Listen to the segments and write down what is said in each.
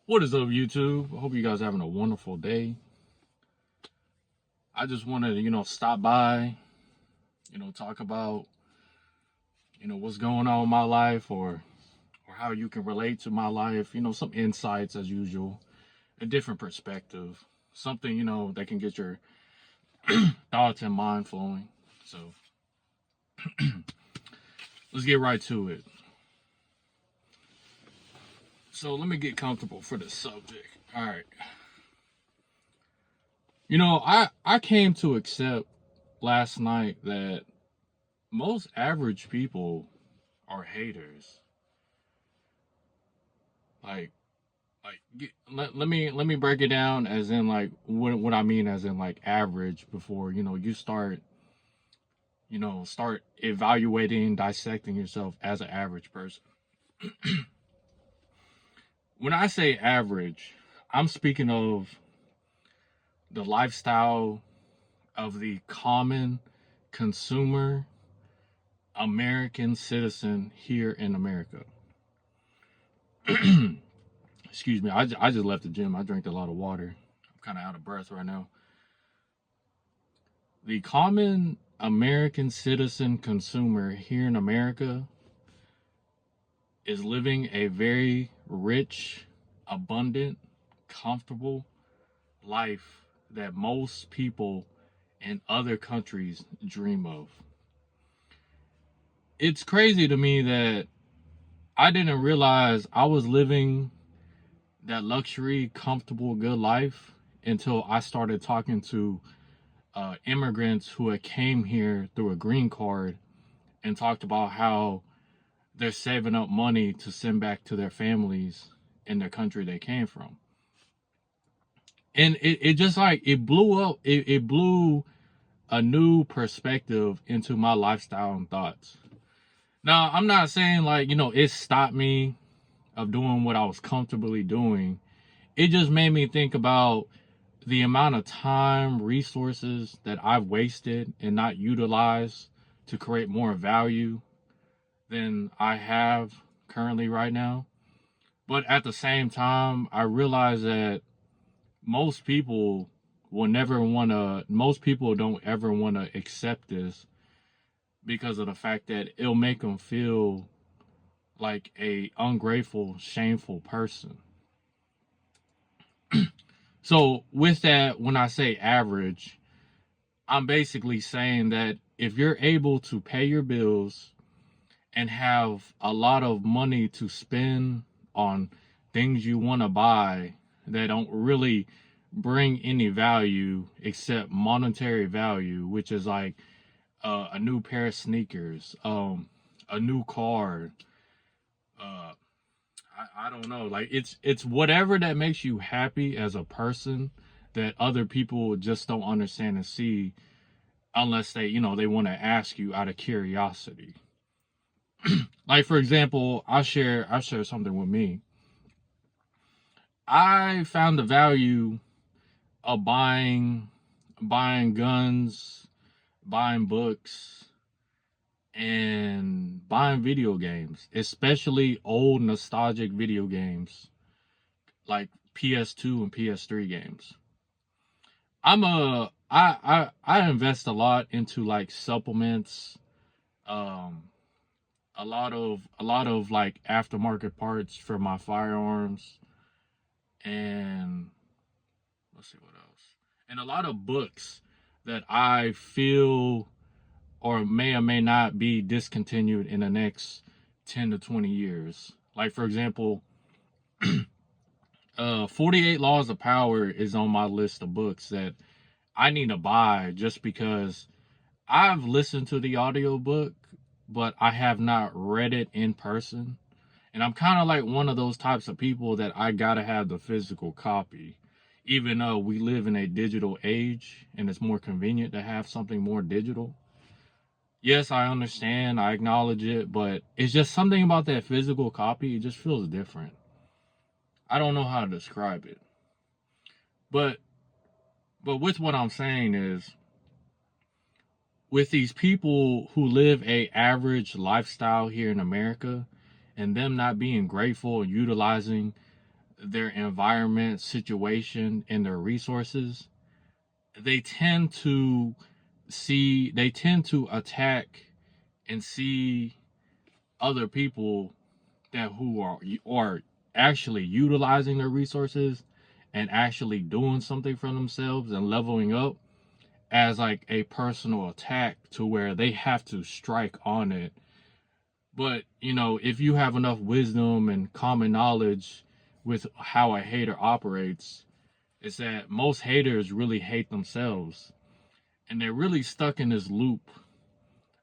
What is up, YouTube? I hope you guys are having a wonderful day. I just wanted to, stop by, talk about, what's going on in my life or how you can relate to my life, some insights as usual, a different perspective, something, that can get your thoughts and mind flowing. So let's get right to it. So let me get comfortable for the subject. All right. I came to accept last night that most average people are haters. Like, let me break it down as in like what I mean as in like average before you start evaluating, dissecting yourself as an average person. When I say average, I'm speaking of the lifestyle of the common consumer American citizen here in America. Excuse me, I just left the gym. I drank a lot of water. I'm kind of out of breath right now. The common American citizen consumer here in America is living a very rich, abundant, comfortable life that most people in other countries dream of. It's crazy to me that I didn't realize I was living that luxury, comfortable, good life until I started talking to immigrants who had came here through a green card and talked about how they're saving up money to send back to their families in their country they came from. And it just like it blew up, it blew a new perspective into my lifestyle and thoughts. Now, I'm not saying like, it stopped me of doing what I was comfortably doing. It just made me think about the amount of time, resources that I've wasted and not utilized to create more value than I have currently right now. But at the same time, I realize that most people don't ever want to accept this because of the fact that it'll make them feel like a ungrateful, shameful person. So with that, when I say average, I'm basically saying that if you're able to pay your bills and have a lot of money to spend on things you want to buy that don't really bring any value except monetary value, which is like a new pair of sneakers, a new car, I don't know. Like it's whatever that makes you happy as a person that other people just don't understand and see unless they want to ask you out of curiosity. Like for example, I'll share something with me. I found the value of buying guns, buying books, and buying video games, especially old nostalgic video games like PS2 and PS3 games. I invest a lot into like supplements, a lot of like aftermarket parts for my firearms, and let's see what else. And a lot of books that I feel or may not be discontinued in the next 10 to 20 years. Like, for example, 48 Laws of Power is on my list of books that I need to buy just because I've listened to the audiobook, but I have not read it in person. And I'm kind of like one of those types of people that I gotta have the physical copy. Even though we live in a digital age and it's more convenient to have something more digital. Yes, I understand, I acknowledge it, but it's just something about that physical copy, it just feels different. I don't know how to describe it. But with what I'm saying is, with these people who live a average lifestyle here in America, and them not being grateful and utilizing their environment, situation, and their resources, they tend to attack and see other people that who are actually utilizing their resources and actually doing something for themselves and leveling up as like a personal attack, to where they have to strike on it. But if you have enough wisdom and common knowledge with how a hater operates, it's that most haters really hate themselves, and they're really stuck in this loop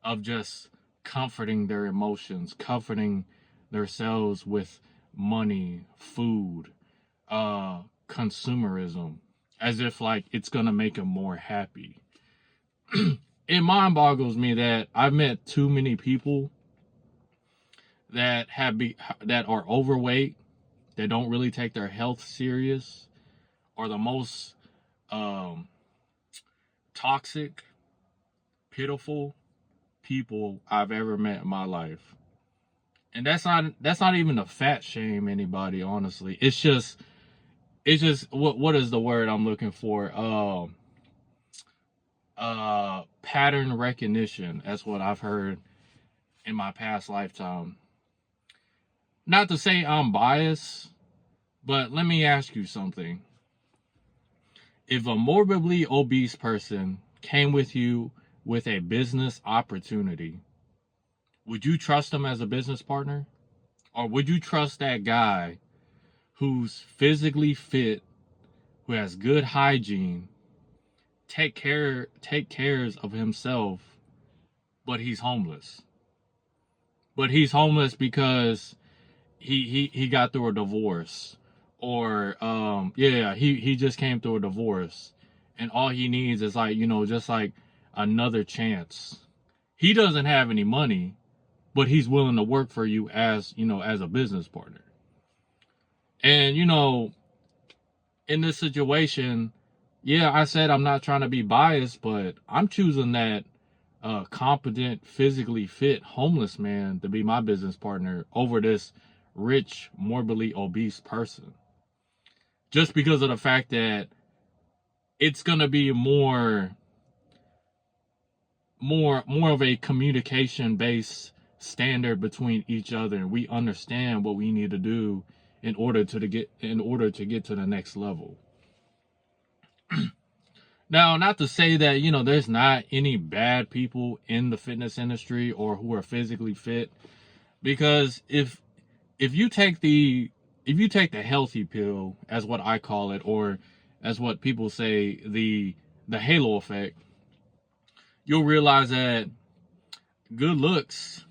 of just comforting their emotions, comforting themselves with money, food, consumerism, as if like it's gonna make them more happy. It mind boggles me that I've met too many people that that are overweight, that don't really take their health serious, or the most toxic, pitiful people I've ever met in my life. And that's not even a fat shame anybody, honestly. It's just what is the word I'm looking for? Pattern recognition. That's what I've heard in my past lifetime. Not to say I'm biased, but let me ask you something. If a morbidly obese person came with you with a business opportunity, would you trust them as a business partner? Or would you trust that guy who's physically fit, who has good hygiene, take cares of himself, but he's homeless? But he's homeless because he got through a divorce, or he just came through a divorce, and all he needs is like just like another chance. He doesn't have any money, but he's willing to work for you as as a business partner. And in this situation, yeah, I said I'm not trying to be biased, but I'm choosing that competent, physically fit homeless man to be my business partner over this rich, morbidly obese person. Just because of the fact that it's gonna be more of a communication based standard between each other, and we understand what we need to do in order to get to the next level. Now, not to say that there's not any bad people in the fitness industry or who are physically fit, because if you take the healthy pill, as what I call it, or as what people say, the halo effect, you'll realize that good looks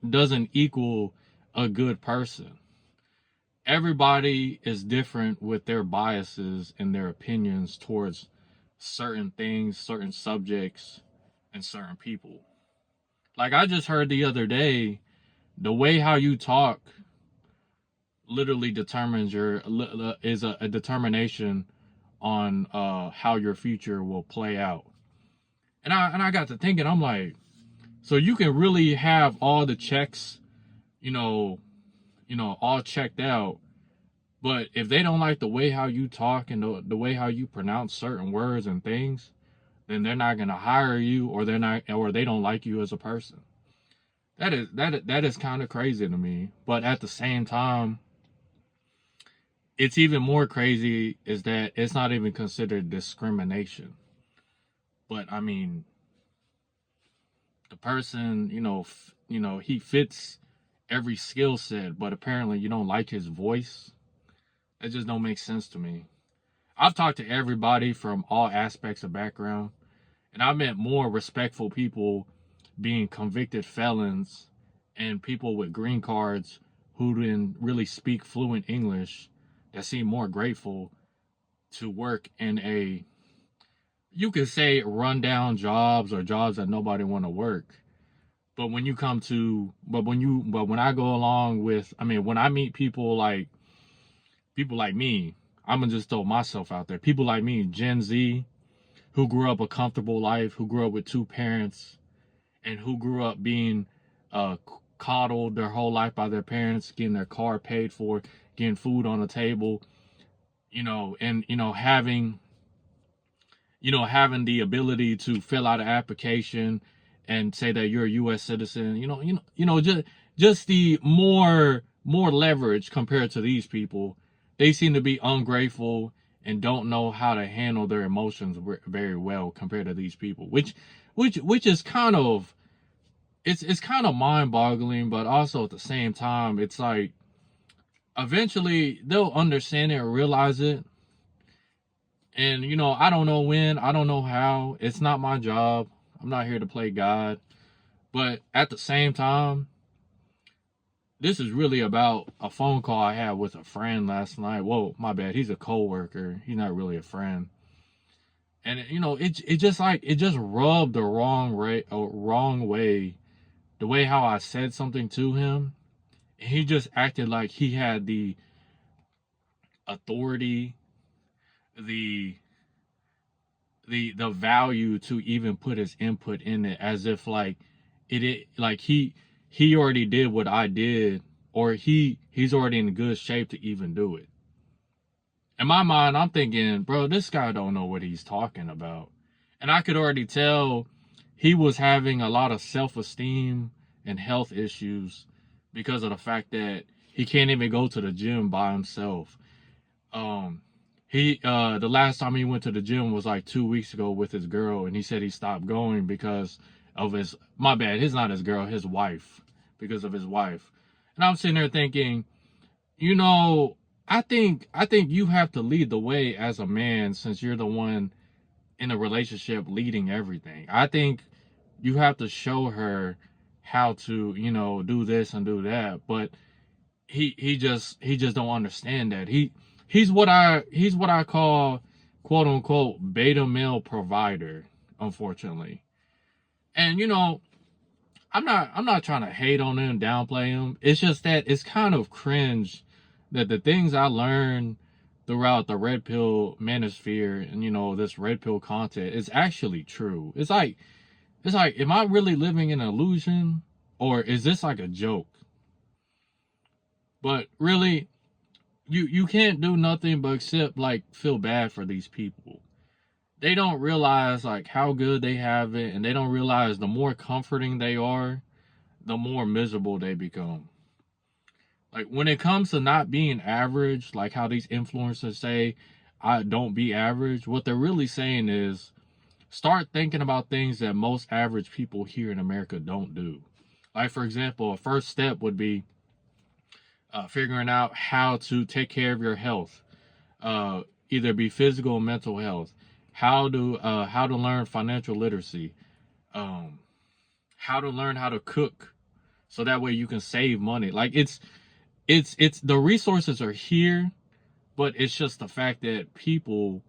doesn't equal a good person. Everybody is different with their biases and their opinions towards certain things, certain subjects, and certain people. Like I just heard the other day, the way how you talk literally determines is a determination on how your future will play out. And I got to thinking, I'm like, so you can really have all the checks, all checked out, but if they don't like the way how you talk and the way how you pronounce certain words and things, then they're not gonna hire you, or they don't like you as a person. That is kind of crazy to me. But at the same time, it's even more crazy is that it's not even considered discrimination. But I mean, the person, he fits every skill set, but apparently you don't like his voice. That just don't make sense to me. I've talked to everybody from all aspects of background, and I met more respectful people being convicted felons and people with green cards who didn't really speak fluent English that seem more grateful to work in you could say rundown jobs, or jobs that nobody want to work. But when I go along with, when I meet people like me, I'm gonna just throw myself out there. People like me, Gen Z, who grew up a comfortable life, who grew up with two parents, and who grew up being coddled their whole life by their parents, getting their car paid for, getting food on the table, and having the ability to fill out an application and say that you're a U.S. citizen, just the more leverage compared to these people. They seem to be ungrateful and don't know how to handle their emotions very well compared to these people, which is kind of, it's kind of mind-boggling, but also at the same time, it's like eventually they'll understand it or realize it. And I don't know when, I don't know how. It's not my job. I'm not here to play God. But at the same time, this is really about a phone call I had with a friend last night. Whoa, my bad. He's a coworker. He's not really a friend. And it just rubbed the wrong way, the way how I said something to him. And he just acted like he had the authority, the value to even put his input in it, as if like like he already did what I did, or he's already in good shape to even do it. In my mind, I'm thinking, bro, this guy don't know what he's talking about. And I could already tell he was having a lot of self-esteem and health issues because of the fact that he can't even go to the gym by himself. The last time he went to the gym was like 2 weeks ago with his girl, and he said he stopped going because of his not his girl, his wife, because of his wife. And I'm sitting there thinking, I think you have to lead the way as a man, since you're the one in a relationship leading everything. I think you have to show her how to, do this and do that. But he just don't understand that. He's what I call, quote unquote, beta male provider, unfortunately. And I'm not trying to hate on him, downplay him. It's just that it's kind of cringe that the things I learned throughout the red pill manosphere and this red pill content is actually true. It's like, am I really living in an illusion, or is this like a joke? But really, you can't do nothing but except like feel bad for these people. They don't realize like how good they have it, and they don't realize the more comforting they are, the more miserable they become. Like when it comes to not being average, like how these influencers say, I don't be average, what they're really saying is start thinking about things that most average people here in America don't do. Like, for example, a first step would be figuring out how to take care of your health, either be physical or mental health, how to learn financial literacy, how to learn how to cook, so that way you can save money. Like it's the resources are here, but it's just the fact that people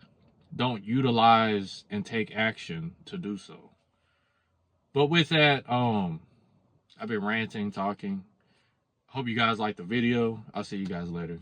don't utilize and take action to do so. But with that, I've been ranting, talking. Hope you guys like the video. I'll see you guys later.